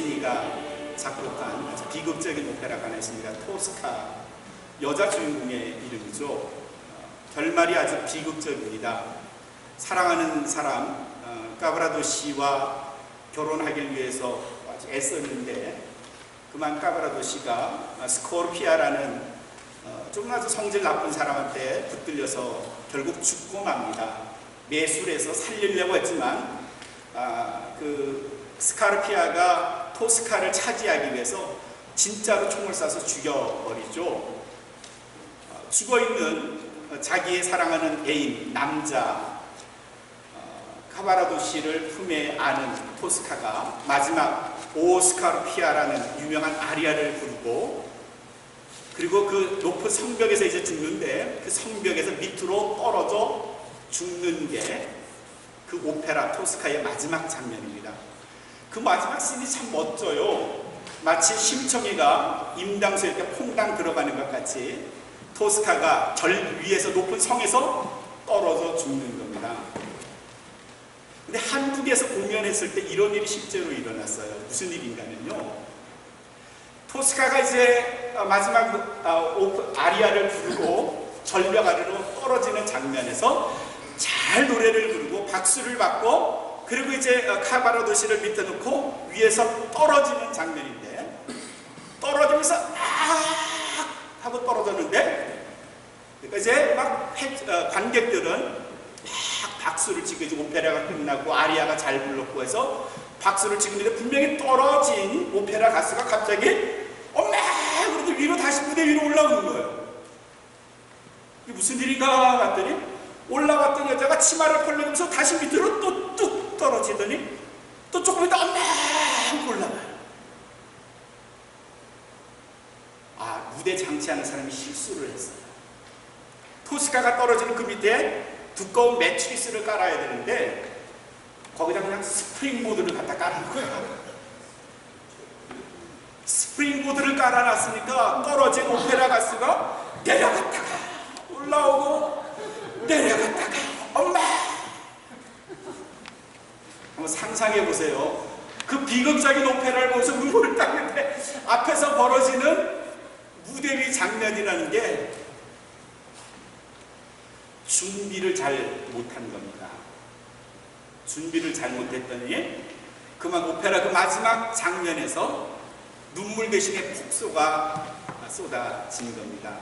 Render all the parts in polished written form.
로세니가 작곡한 아주 비극적인 오페라가 하나 있습니다. 토스카, 여자 주인공의 이름이죠. 결말이 아주 비극적입니다. 사랑하는 사람 까브라도시와 결혼하기 위해서 아주 애썼는데 그만 까브라도시가 스코르피아라는 좀 아주 성질 나쁜 사람한테 붙들려서 결국 죽고 맙니다. 매술해서 살리려고 했지만 그 스카르피아가 토스카를 차지하기 위해서 진짜로 총을 쏴서 죽여버리죠. 죽어있는 자기의 사랑하는 애인, 남자 카바라도시를 품에 안은 토스카가 마지막 오 스카르피아라는 유명한 아리아를 부르고, 그리고 그 높은 성벽에서 이제 죽는데 그 성벽에서 밑으로 떨어져 죽는 게 그 오페라 토스카의 마지막 장면입니다. 그 마지막 씬이 참 멋져요. 마치 심청이가 임당수에 이렇게 퐁당 들어가는 것 같이 토스카가 절 위에서 높은 성에서 떨어져 죽는 겁니다. 근데 한국에서 공연했을 때 이런 일이 실제로 일어났어요. 무슨 일인가면요, 토스카가 이제 마지막 아리아를 부르고 절벽 아래로 떨어지는 장면에서 잘 노래를 부르고 박수를 받고, 그리고 이제 카바라도시를 밑에 놓고 위에서 떨어지는 장면인데, 떨어지면서 막 하고 떨어졌는데, 그러니까 이제 막 관객들은 막 박수를 치고, 이제 오페라가 끝나고 아리아가 잘 불렀고 해서 박수를 치는데 분명히 떨어진 오페라 가수가 갑자기 엄마! 그러고 위로 다시 무대 위로 올라오는 거예요. 이게 무슨 일인가 봤더니 올라왔던 여자가 치마를 벌리면서 다시 밑으로 또 뚝 떨어지더니 또 조금 있다 엄마! 하고 올라가요. 무대 장치하는 사람이 실수를 했어요. 토스카가 떨어지는 그 밑에 두꺼운 매트리스를 깔아야 되는데 거기다 그냥 스프링보드를 갖다 깔아놓은 거예요. 스프링보드를 깔아놨으니까 떨어진 오페라 가수가 내려갔다가 올라오고 내려갔다가 엄마! 한번 상상해 보세요. 그 비극적인 오페라를 보면서 눈물을 닦는데 앞에서 벌어지는 무대 위 장면이라는 게 준비를 잘 못한 겁니다. 준비를 잘 못했더니 그만 오페라 그 마지막 장면에서 눈물 대신에 폭소가 쏟아진 겁니다.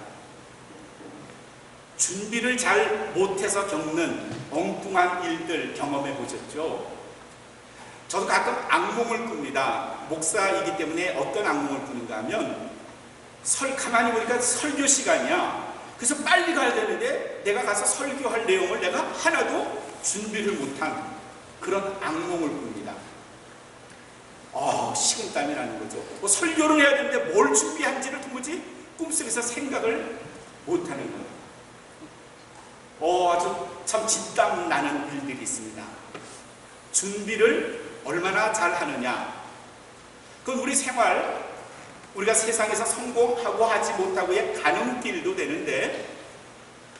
준비를 잘 못해서 겪는 엉뚱한 일들 경험해 보셨죠? 저도 가끔 악몽을 꿉니다. 목사이기 때문에 어떤 악몽을 꾸는가 하면 가만히 보니까 설교 시간이야. 그래서 빨리 가야 되는데 내가 가서 설교할 내용을 내가 하나도 준비를 못한 그런 악몽을 꿉니다. 식은땀이 나는 거죠. 뭐 설교를 해야 되는데 뭘 준비한지를 도무지 꿈속에서 생각을 못하는 거예요. 아주 참 진땀 나는 일들이 있습니다. 준비를 얼마나 잘 하느냐, 그건 우리 생활, 우리가 세상에서 성공하고 하지 못하고의 가늠길도 되는데,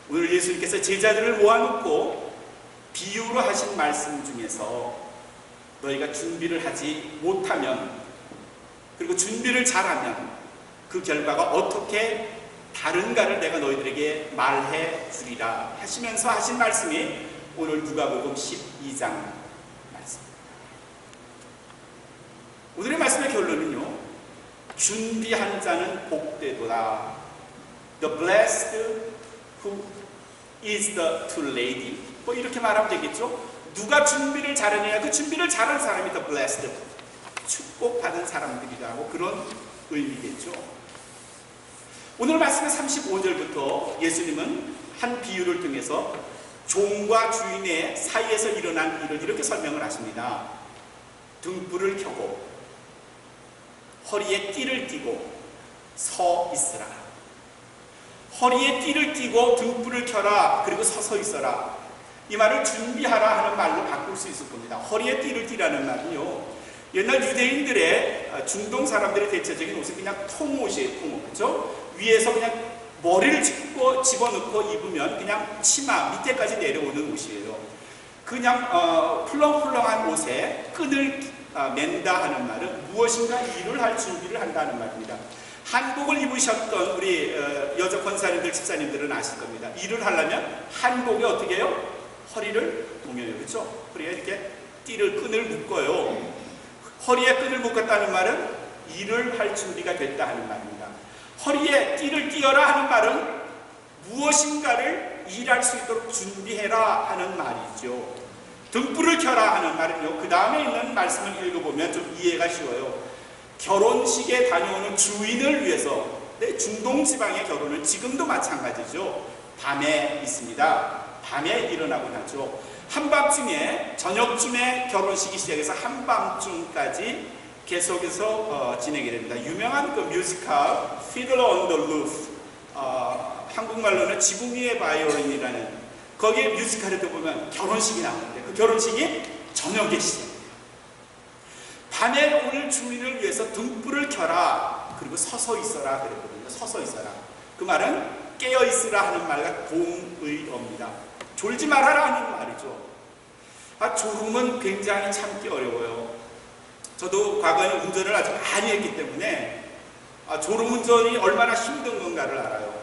오늘 예수님께서 제자들을 모아놓고 비유로 하신 말씀 중에서 너희가 준비를 하지 못하면, 그리고 준비를 잘하면 그 결과가 어떻게 다른가를 내가 너희들에게 말해 주리라 하시면서 하신 말씀이 오늘 누가복음 12장 말씀입니다. 오늘의 말씀의 결론은요, 준비한 자는 복되도다. The blessed who is the true lady. 뭐 이렇게 말하면 되겠죠. 누가 준비를 잘하느냐, 그 준비를 잘한 사람이 the blessed, 축복받은 사람들이라고 그런 의미겠죠. 오늘 말씀의 35절부터 예수님은 한 비유를 통해서 종과 주인의 사이에서 일어난 일을 이렇게 설명을 하십니다. 등불을 켜고 허리에 띠를 띠고 서 있으라. 허리에 띠를 띠고 등불을 켜라, 그리고 서서 있어라. 이 말을 준비하라 하는 말로 바꿀 수 있을 겁니다. 허리에 띠를 띠라는 말은요, 옛날 유대인들의, 중동 사람들의 대체적인 옷은 그냥 통옷이에요. 통옷, 그렇죠? 위에서 그냥 머리를 집어넣고 입으면 그냥 치마 밑에까지 내려오는 옷이에요. 그냥 풀렁풀렁한 옷에 끈을 맨다 하는 말은 무엇인가 일을 할 준비를 한다는 말입니다. 한복을 입으셨던 우리 여자 권사님들, 집사님들은 아실 겁니다. 일을 하려면 한복에 어떻게 해요? 허리를 동여요. 그렇죠? 허리에 이렇게 끈을 묶어요. 허리에 끈을 묶었다는 말은 일을 할 준비가 됐다 하는 말입니다. 허리에 띠를 띄어라 하는 말은 무엇인가를 일할 수 있도록 준비해라 하는 말이죠. 등불을 켜라 하는 말은요, 그 다음에 있는 말씀을 읽어보면 좀 이해가 쉬워요. 결혼식에 다녀오는 주인을 위해서, 중동 지방의 결혼은 지금도 마찬가지죠. 밤에 있습니다. 밤에 일어나고 나죠. 한밤중에, 저녁쯤에 결혼식이 시작해서 한밤중까지 계속해서 진행이 됩니다. 유명한 그 뮤지컬 Fiddler on the Roof, 한국말로는 지붕 위의 바이올린이라는, 거기에 뮤지컬에도 보면 결혼식이 나오는데 그 결혼식이 저녁에 시작해요. 밤에 오늘 주인을 위해서 등불을 켜라, 그리고 서서 있어라 그랬거든요. 서서 있어라. 그 말은 깨어 있으라 하는 말과 동의어입니다. 졸지 말아라 하는 말이죠. 졸음은 굉장히 참기 어려워요. 저도 과거에는 운전을 아주 많이 했기 때문에 졸음운전이 얼마나 힘든 건가를 알아요.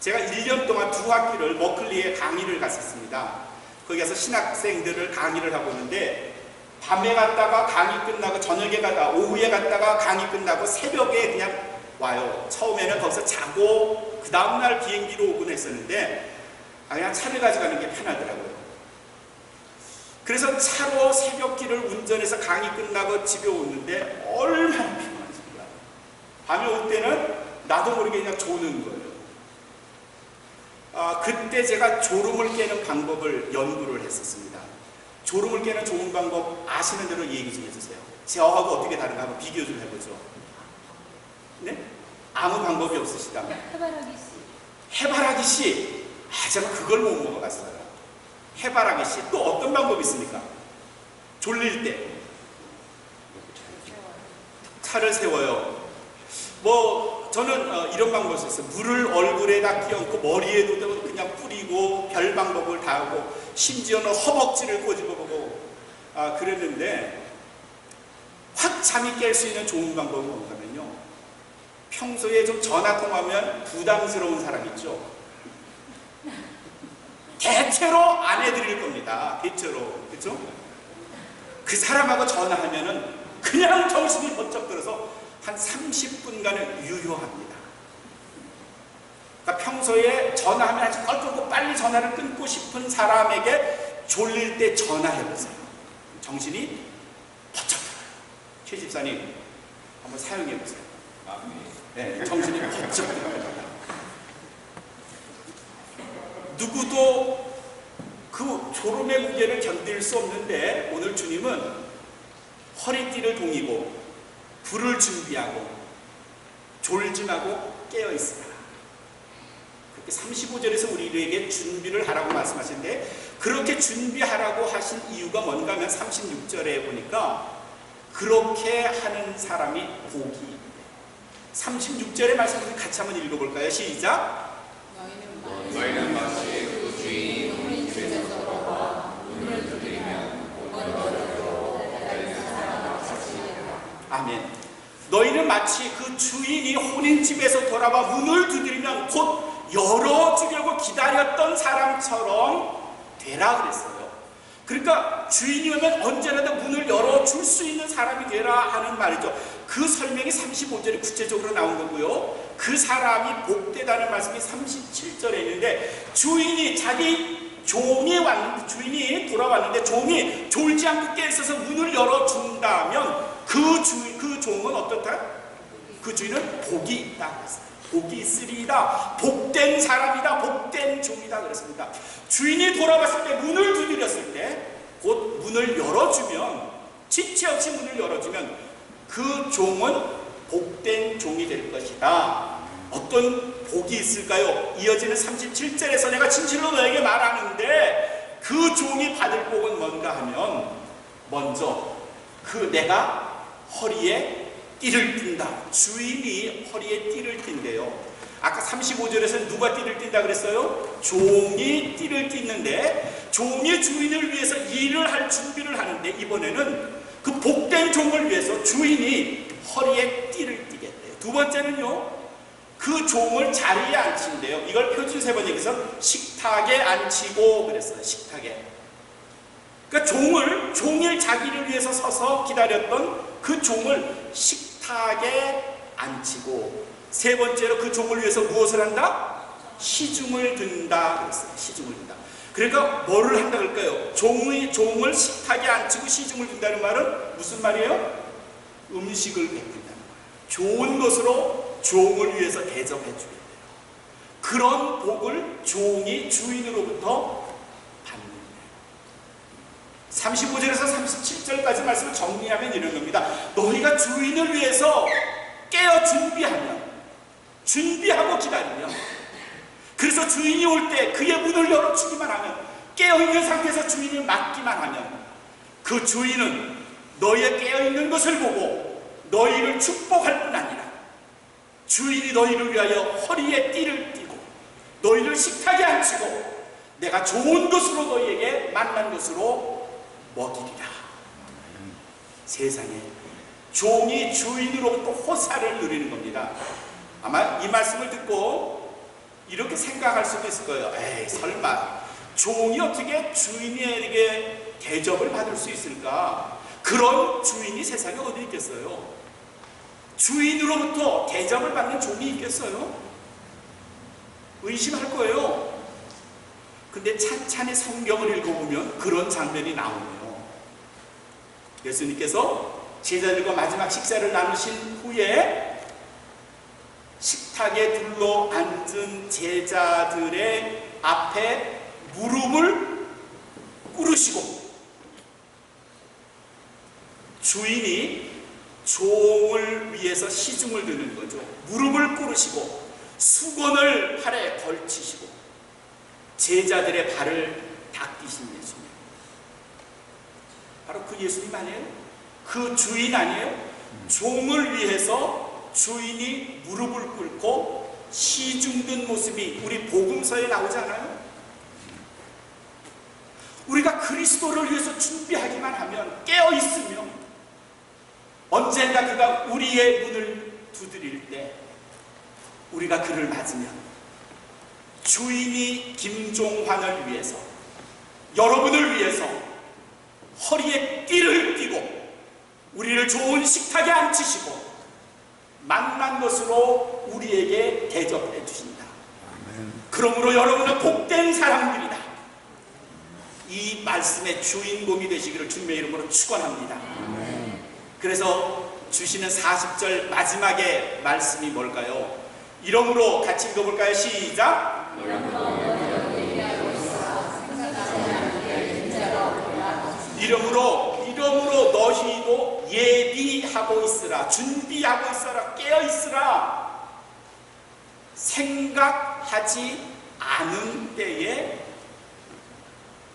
제가 1년 동안 2학기를 머클리에 강의를 갔었습니다. 거기 가서 신학생들을 강의를 하고 있는데, 밤에 갔다가 강의 끝나고 저녁에 갔다가 오후에 갔다가 강의 끝나고 새벽에 그냥 와요. 처음에는 거기서 자고 그 다음날 비행기로 오곤 했었는데 그냥 차를 가져가는 게 편하더라고요. 그래서 차로 새벽길을 운전해서 강의 끝나고 집에 오는데 얼마나 피곤한지요. 밤에 올 때는 나도 모르게 그냥 조는 거예요. 그때 제가 졸음을 깨는 방법을 연구를 했었습니다. 졸음을 깨는 좋은 방법 아시는 대로 얘기 좀 해주세요. 저하고 어떻게 다른가 한번 비교 좀 해보죠. 네? 아무 방법이 없으시다면? 해바라기 씨. 해바라기 씨. 제가 그걸 못 먹어봤어요. 해바라기 씨. 또 어떤 방법이 있습니까? 졸릴 때 차를 세워요. 저는 이런 방법을 썼어요. 물을 얼굴에다 끼얹고 머리에도 그냥 뿌리고 별 방법을 다 하고 심지어는 허벅지를 꼬집어보고 그랬는데, 확 잠이 깰 수 있는 좋은 방법은 뭔가면요, 평소에 좀 전화 통화하면 부담스러운 사람 있죠. 대체로 안 해드릴 겁니다. 대체로. 그렇죠? 그 사람하고 전화하면은 그냥 정신이 번쩍 들어서 한 30분간은 유효합니다. 그러니까 평소에 전화하면 아주 껄끄럽고 빨리 전화를 끊고 싶은 사람에게 졸릴 때 전화해보세요. 정신이 번쩍 들어요. 최 집사님 한번 사용해보세요. 네, 정신이 번쩍 들어요. 누구도 그 졸음의 무게를 견딜 수 없는데, 오늘 주님은 허리띠를 동이고 불을 준비하고 졸지 말고 깨어있으라, 그렇게 35절에서 우리에게 준비를 하라고 말씀하시는데, 그렇게 준비하라고 하신 이유가 뭔가 하면 36절에 보니까 그렇게 하는 사람이 복이 있대. 36절의 말씀을 같이 한번 읽어볼까요? 시작. 너희는 마치 그 주인이 우리 집에서 돌아와 문을 두드리면 아멘. 너희는 마치 그 주인이 혼인집에서 돌아와 문을 두드리면 곧 열어주려고 기다렸던 사람처럼 되라 그랬어요. 그러니까 주인이 오면 언제라도 문을 열어줄 수 있는 사람이 되라 하는 말이죠. 그 설명이 35절에 구체적으로 나온 거고요. 그 사람이 복되다는 말씀이 37절에 있는데, 주인이 주인이 돌아왔는데 종이 졸지 않고 깨 있어서 문을 열어준다면 그 종은 어떻다? 그 주인은 복이 있다 그랬어요. 복이 있으리이다. 복된 사람이다. 복된 종이다 그랬습니다. 주인이 돌아왔을 때, 문을 두드렸을 때 곧 문을 열어주면, 지체 없이 문을 열어주면 그 종은 복된 종이 될 것이다. 어떤 복이 있을까요? 이어지는 37절에서 내가 진실로 너에게 말하는데, 그 종이 받을 복은 뭔가 하면, 먼저 내가 허리에 띠를 띈다. 주인이 허리에 띠를 띈대요. 아까 35절에서는 누가 띠를 띈다 그랬어요? 종이 띠를 띠는데, 종이 주인을 위해서 일을 할 준비를 하는데, 이번에는 그 복된 종을 위해서 주인이 허리에 띠를 띠게 돼요. 두 번째는요, 그 종을 자리에 앉힌대요. 이걸 표준 세번 얘기해서 식탁에 앉히고 그랬어요. 식탁에. 그러니까 종일 자기를 위해서 서서 기다렸던 그 종을 식탁에 앉히고, 세 번째로 그 종을 위해서 무엇을 한다? 시중을 든다 그랬어요. 시중을 든다. 그러니까 뭐를 한다 그럴까요? 종을 식탁에 앉히고 시중을 든다는 말은 무슨 말이에요? 음식을 베푼다는 거예요. 좋은 것으로 종을 위해서 대접해 주게 돼요. 그런 복을 종이 주인으로부터 받는 거예요. 35절에서 37절까지 말씀을 정리하면 이런 겁니다. 너희가 주인을 위해서 깨어 준비하고 기다리면, 그래서 주인이 올 때 그의 문을 열어주기만 하면, 깨어있는 상태에서 주인을 맡기만 하면, 그 주인은 너희의 깨어있는 것을 보고 너희를 축복할 뿐 아니라 주인이 너희를 위하여 허리에 띠를 띠고 너희를 식탁에 앉히고 내가 좋은 것으로 너희에게 만난 것으로 먹이리라. 세상에 종이 주인으로부터 호사를 누리는 겁니다. 아마 이 말씀을 듣고 이렇게 생각할 수도 있을 거예요. 에이, 설마 종이 어떻게 주인에게 대접을 받을 수 있을까? 그런 주인이 세상에 어디 있겠어요? 주인으로부터 대접을 받는 종이 있겠어요? 의심할 거예요. 근데 찬찬히 성경을 읽어보면 그런 장면이 나오네요. 예수님께서 제자들과 마지막 식사를 나누신 후에 식탁에 둘러 앉은 제자들의 앞에 무릎을 꿇으시고, 주인이 종을 위해서 시중을 드는 거죠. 무릎을 꿇으시고 수건을 팔에 걸치시고 제자들의 발을 닦이신 예수님, 바로 그 예수님 아니에요? 그 주인 아니에요? 종을 위해서 주인이 무릎을 꿇고 시중든 모습이 우리 복음서에 나오지 않아요? 우리가 그리스도를 위해서 준비하기만 하면, 깨어있으면 언젠가 그가 우리의 문을 두드릴 때 우리가 그를 맞으면, 주인이 김종환을 위해서, 여러분을 위해서 허리에 띠를 띠고 우리를 좋은 식탁에 앉히시고 만난 것으로 우리에게 대접해 주신다. 그러므로 여러분은 복된 사람들이다. 이 말씀의 주인공이 되시기를 주님의 이름으로 축원합니다. 그래서 주시는 40절 마지막에 말씀이 뭘까요? 이러므로 같이 읽어볼까요? 시작! 이러므로 너희도 예비하고 있으라, 준비하고 있으라, 깨어 있으라. 생각하지 않은 때에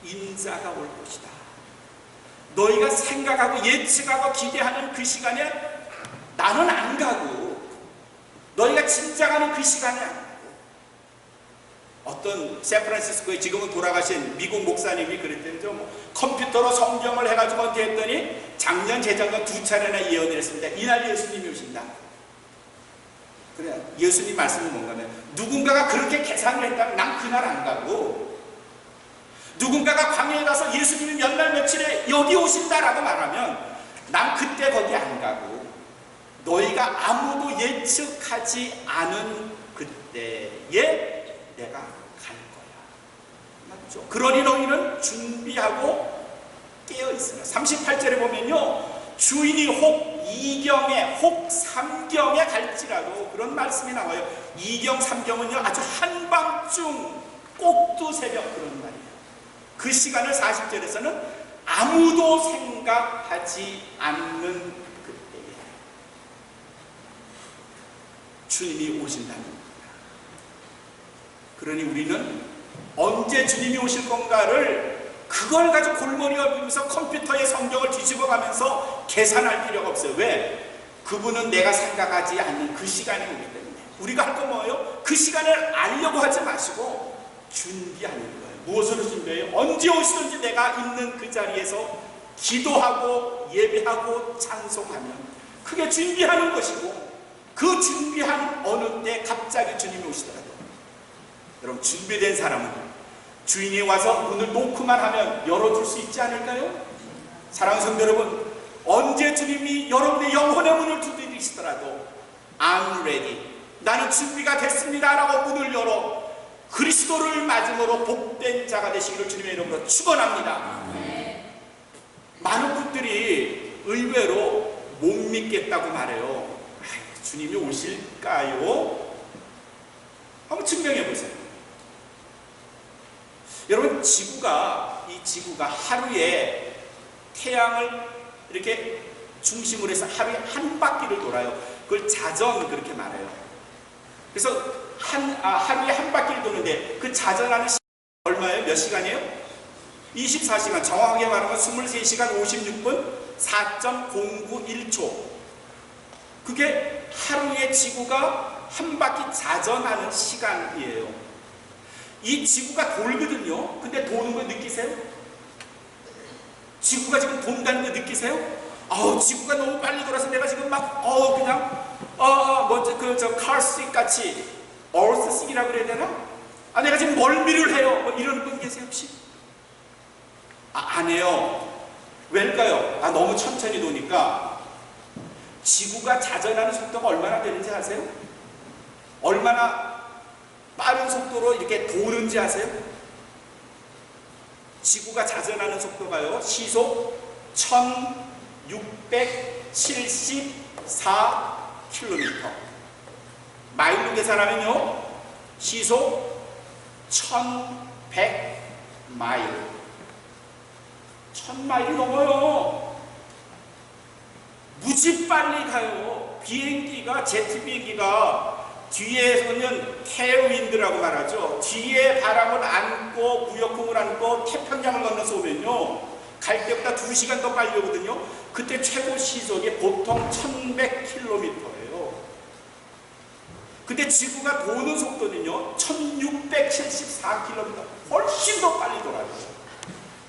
인자가 올 것이다. 너희가 생각하고 예측하고 기대하는 그 시간에 나는 안 가고, 너희가 짐작하는 그 시간에 안 가고. 어떤 샌프란시스코에 지금은 돌아가신 미국 목사님이 그랬대요. 컴퓨터로 성경을 해가지고 어떻게 했더니 작년 재작년 2차례나 예언을 했습니다. 이날 예수님이 오신다. 그래, 예수님 말씀은 뭔가면, 누군가가 그렇게 계산을 했다면 난 그날 안 가고, 누군가가 광야에 가서 예수님이 몇 날 며칠에 여기 오신다라고 말하면 난 그때 거기 안 가고, 너희가 아무도 예측하지 않은 그때에 내가 갈 거야. 맞죠? 그러니 너희는 준비하고 깨어있으라. 38절에 보면요, 주인이 혹 2경에 혹 3경에 갈지라도, 그런 말씀이 나와요. 2경 3경은요 아주 한밤중 꼭두 새벽, 그런 말이에요. 그 시간을 40절에서는 아무도 생각하지 않는 그때에 주님이 오신다는 겁니다. 그러니 우리는 언제 주님이 오실 건가를 그걸 가지고 골머리 앓으면서 컴퓨터에 성경을 뒤집어 가면서 계산할 필요가 없어요. 왜? 그분은 내가 생각하지 않는 그 시간이 오기 때문에. 우리가 할 건 뭐예요? 그 시간을 알려고 하지 마시고 준비하는 거예요. 무엇으로 준비해요? 언제 오시든지 내가 있는 그 자리에서 기도하고 예배하고 찬송하면 그게 준비하는 것이고, 그 준비한 어느 때 갑자기 주님이 오시더라도 여러분, 준비된 사람은 주인이 와서 문을 놓고만 하면 열어줄 수 있지 않을까요? 사랑하는 성도 여러분, 언제 주님이 여러분의 영혼의 문을 두드리시더라도 I'm ready, 나는 준비가 됐습니다 라고 문을 열어 그리스도를 맞음으로 복된 자가 되시기를 주님의 이름으로 축원합니다. 많은 분들이 의외로 못 믿겠다고 말해요. 주님이 오실까요? 한번 증명해 보세요. 여러분, 이 지구가 하루에 태양을 이렇게 중심으로 해서 하루에 한 바퀴를 돌아요. 그걸 자전 그렇게 말해요. 그래서 하루에 한 바퀴를 도는데 그 자전하는 시간이 얼마예요? 몇 시간이에요? 24시간, 정확하게 말하면 23시간 56분 4.091초. 그게 하루에 지구가 한 바퀴 자전하는 시간이에요. 이 지구가 돌거든요. 근데 도는 거 느끼세요? 지구가 지금 돈다는 거 느끼세요? 지구가 너무 빨리 돌아서 내가 지금 막 그냥 칼스틱 같이 얼스식이라고 그래야 되나? 내가 지금 멀미를 해요. 뭐 이런 분 계세요 혹시? 안 해요. 왜일까요? 너무 천천히 도니까. 지구가 자전하는 속도가 얼마나 되는지 아세요? 얼마나 빠른 속도로 이렇게 도는지 아세요? 지구가 자전하는 속도가요, 시속 1674km. 마일로 계산하면요, 시속 1100마일. 1000마일이 넘어요. 무지 빨리 가요. 비행기가, 제트 비행기가 뒤에서는 테일윈드라고 말하죠. 뒤에 바람을 안고 무역풍을 안고 태평양을 건너서 오면요, 갈 때보다 2시간 더 빨리 오거든요. 그때 최고 시속이 보통 1100km예요. 근데 지구가 도는 속도는요 1674km, 훨씬 더 빨리 돌아요.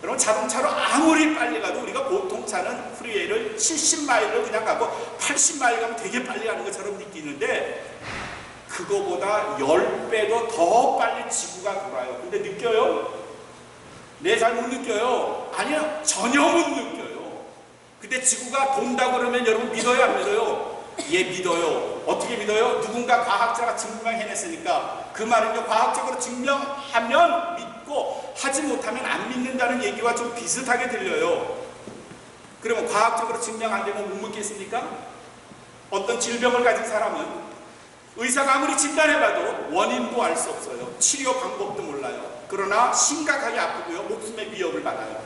여러분, 자동차로 아무리 빨리 가도 우리가 보통 차는 프리웨이를 70마일로 그냥 가고 80마일 가면 되게 빨리 가는 것처럼 느끼는데, 그거보다 10배도 더 빨리 지구가 돌아요. 근데 느껴요? 네, 잘 못 느껴요. 아니요, 전혀 못 느껴요. 근데 지구가 돈다고 그러면 여러분 믿어요, 안 믿어요? 예, 믿어요. 어떻게 믿어요? 누군가 과학자가 증명해냈으니까. 그 말은요, 과학적으로 증명하면 믿고 하지 못하면 안 믿는다는 얘기와 좀 비슷하게 들려요. 그러면 과학적으로 증명 안 되면 못 믿겠습니까? 어떤 질병을 가진 사람은 의사가 아무리 진단해봐도 원인도 알 수 없어요. 치료 방법도 몰라요. 그러나 심각하게 아프고요, 목숨의 위협을 받아요.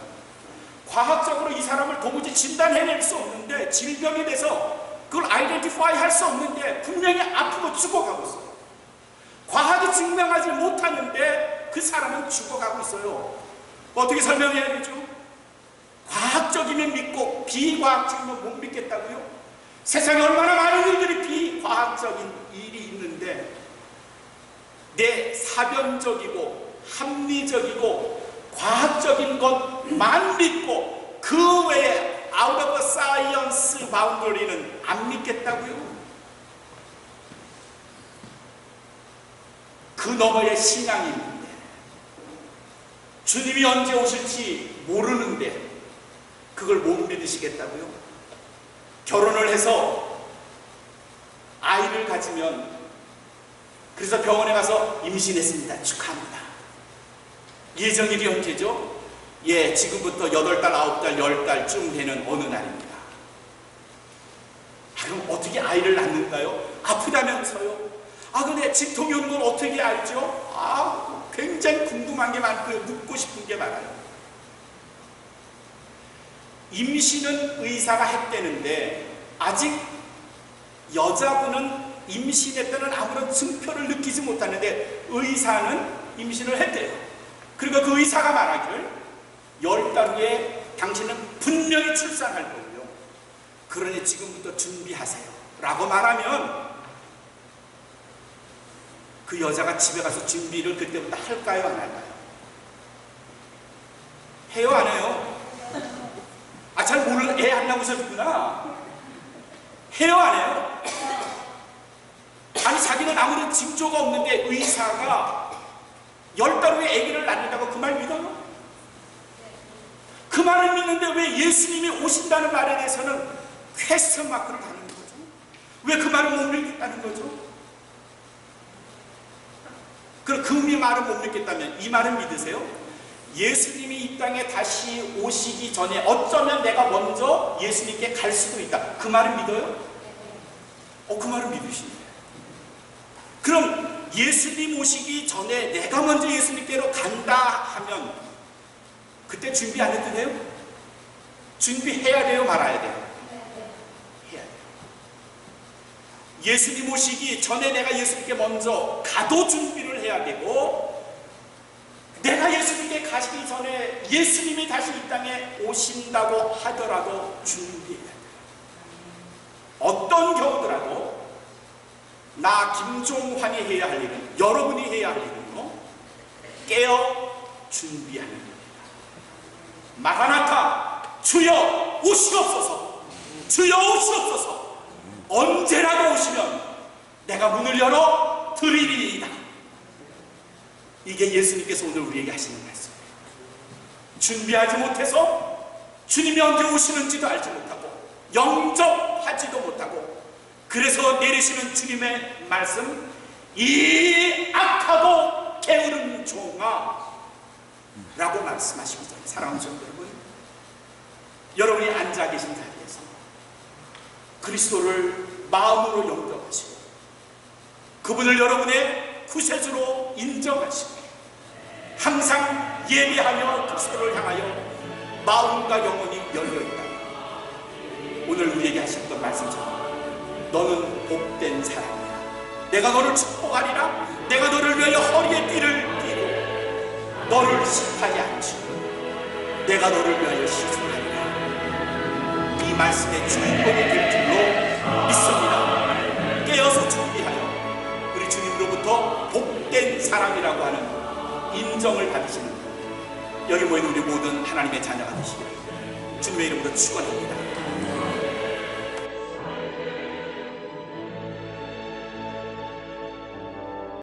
과학적으로 이 사람을 도무지 진단해낼 수 없는데, 질병에 대해서 그걸 아이덴티파이 할 수 없는데 분명히 아프고 죽어가고 있어요. 과학이 증명하지 못하는데 그 사람은 죽어가고 있어요. 어떻게 설명해야 되죠? 과학적이면 믿고 비과학적이면 못 믿겠다고요? 세상에 얼마나 많은 일들이 비과학적인 일이 있는데, 내 사변적이고 합리적이고 과학적인 것만 믿고 그 외에 out of science boundary는 안 믿겠다고요? 그 너머에 신앙이 있는데, 주님이 언제 오실지 모르는데 그걸 못 믿으시겠다고요? 결혼을 해서 아이를 가지면, 그래서 병원에 가서 임신했습니다, 축하합니다. 예정일이 언제죠? 예, 지금부터 8달, 9달, 10달쯤 되는 어느 날입니다. 그럼 어떻게 아이를 낳는가요? 아프다면서요? 근데 진통이 오는 걸 어떻게 알죠? 굉장히 궁금한 게 많고요, 묻고 싶은 게 많아요. 임신은 의사가 했대는데, 아직 여자분은 임신에 따른 아무런 증표를 느끼지 못하는데 의사는 임신을 했대요. 그리고 그 의사가 말하기를 10달 후에 당신은 분명히 출산할 거고요, 그러니 지금부터 준비하세요 라고 말하면, 그 여자가 집에 가서 준비를 그때부터 할까요, 안 할까요? 해요, 안 해요? 아, 잘 모르는 애 안 낳으셨구나. 해요, 안 해요? 아니, 자기는 아무런 징조가 없는데 의사가 10달 후에 아기를 낳는다고 그 말 믿어요? 그 말을 믿는데 왜 예수님이 오신다는 말에 대해서는 퀘스천 마크를 다는 거죠? 왜 그 말을 못 믿겠다는 거죠? 그럼 그 말을 못 믿겠다면 이 말은 믿으세요? 예수님이 이 땅에 다시 오시기 전에 어쩌면 내가 먼저 예수님께 갈 수도 있다. 그 말을 믿어요? 그 말을 믿으십니다. 그럼 예수님 오시기 전에 내가 먼저 예수님께로 간다 하면 그때 준비 안 해도 돼요? 준비해야 돼요? 말아야 돼요? 해야 돼요. 예수님 오시기 전에 내가 예수님께 먼저 가도 준비를 해야 되고, 내가 예수님께 가시기 전에 예수님이 다시 이 땅에 오신다고 하더라도 준비해야 돼요. 어떤 경우더라도 나 김종환이 해야 할 일은, 여러분이 해야 할 일은요, 깨어 준비하는 겁니다. 마라나타, 주여 오시옵소서, 주여 오시옵소서, 언제라도 오시면 내가 문을 열어 드리리이다. 이게 예수님께서 오늘 우리에게 하시는 말씀이에요. 준비하지 못해서 주님이 언제 오시는지도 알지 못하고 영접하지도 못하고, 그래서 내리시는 주님의 말씀, 이 악하고 게으른 종아 라고 말씀하시기 전에, 사랑하는 성도 여러분, 여러분이 앉아 계신 자리에서 그리스도를 마음으로 영접하시고 그분을 여러분의 구세주로 인정하시고 항상 예배하며 그리스도를 향하여 마음과 영혼이 열려있다. 오늘 우리에게 하셨던 말씀처럼 너는 복된 사람이야. 내가 너를 축복하리라. 내가 너를 위하여 허리에 띠를 띠고 너를 시하지 않고 내가 너를 위하여 시주하리라. 이 말씀의 주인공이 될 줄로 믿습니다. 깨어서 준비하여 우리 주님으로부터 복된 사람이라고 하는 인정을 받으시는 여기 모인 우리 모든 하나님의 자녀가 되시기를 주님의 이름으로 축원합니다.